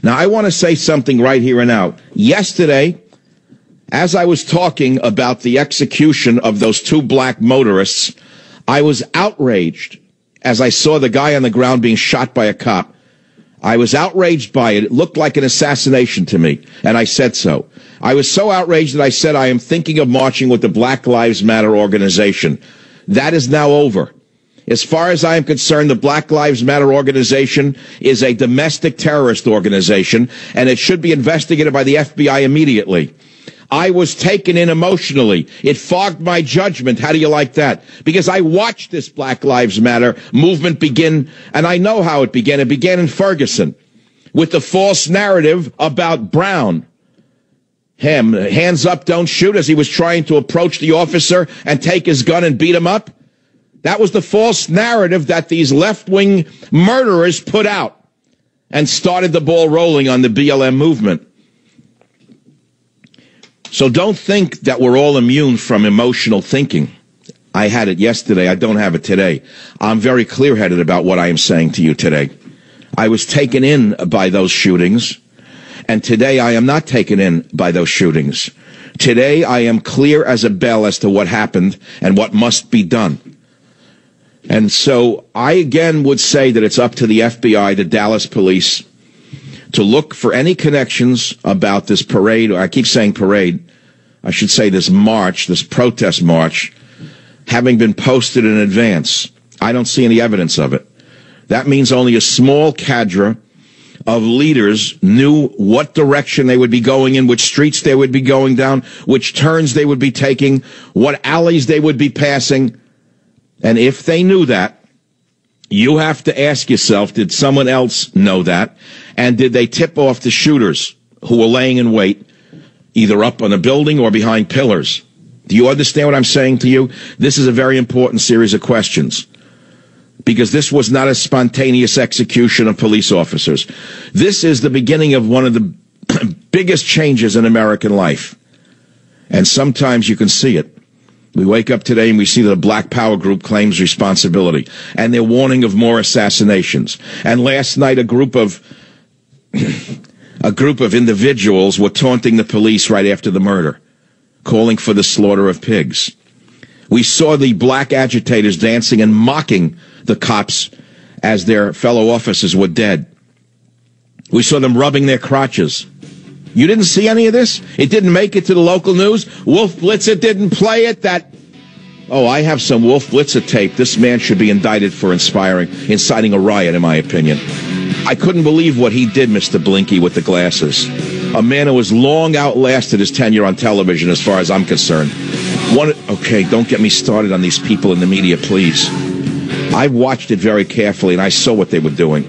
Now, I want to say something right here and now. Yesterday, as I was talking about the execution of those two black motorists, I was outraged as I saw the guy on the ground being shot by a cop. I was outraged by it. It looked like an assassination to me, and I said so. I was so outraged that I said I am thinking of marching with the Black Lives Matter organization. That is now over. As far as I am concerned, the Black Lives Matter organization is a domestic terrorist organization, and it should be investigated by the FBI immediately. I was taken in emotionally. It fogged my judgment. How do you like that? Because I watched this Black Lives Matter movement begin, and I know how it began. It began in Ferguson with the false narrative about Brown. Him, hands up, don't shoot, as he was trying to approach the officer and take his gun and beat him up. That was the false narrative that these left-wing murderers put out and started the ball rolling on the BLM movement. So don't think that we're all immune from emotional thinking. I had it yesterday. I don't have it today. I'm very clear-headed about what I am saying to you today. I was taken in by those shootings, and today I am not taken in by those shootings. Today I am clear as a bell as to what happened and what must be done. And so I again would say that it's up to the FBI, the Dallas police, to look for any connections about this parade, or I keep saying parade, I should say this march, this protest march, having been posted in advance. I don't see any evidence of it. That means only a small cadre of leaders knew what direction they would be going in, which streets they would be going down, which turns they would be taking, what alleys they would be passing. And if they knew that, you have to ask yourself, did someone else know that? And did they tip off the shooters who were laying in wait, either up on a building or behind pillars? Do you understand what I'm saying to you? This is a very important series of questions, because this was not a spontaneous execution of police officers. This is the beginning of one of the biggest changes in American life. And sometimes you can see it. We wake up today and we see that a Black Power group claims responsibility, and they're warning of more assassinations. And last night, a group of individuals were taunting the police right after the murder, calling for the slaughter of pigs. We saw the black agitators dancing and mocking the cops as their fellow officers were dead. We saw them rubbing their crotches. You didn't see any of this? It didn't make it to the local news? Wolf Blitzer didn't play it? I have some Wolf Blitzer tape. This man should be indicted for inciting a riot, in my opinion. I couldn't believe what he did, Mr. Blinky, with the glasses. A man who has long outlasted his tenure on television, as far as I'm concerned. Okay, don't get me started on these people in the media, please. I watched it very carefully, and I saw what they were doing.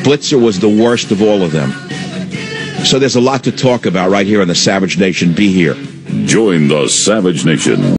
Blitzer was the worst of all of them. So there's a lot to talk about right here on the Savage Nation. Be here. Join the Savage Nation.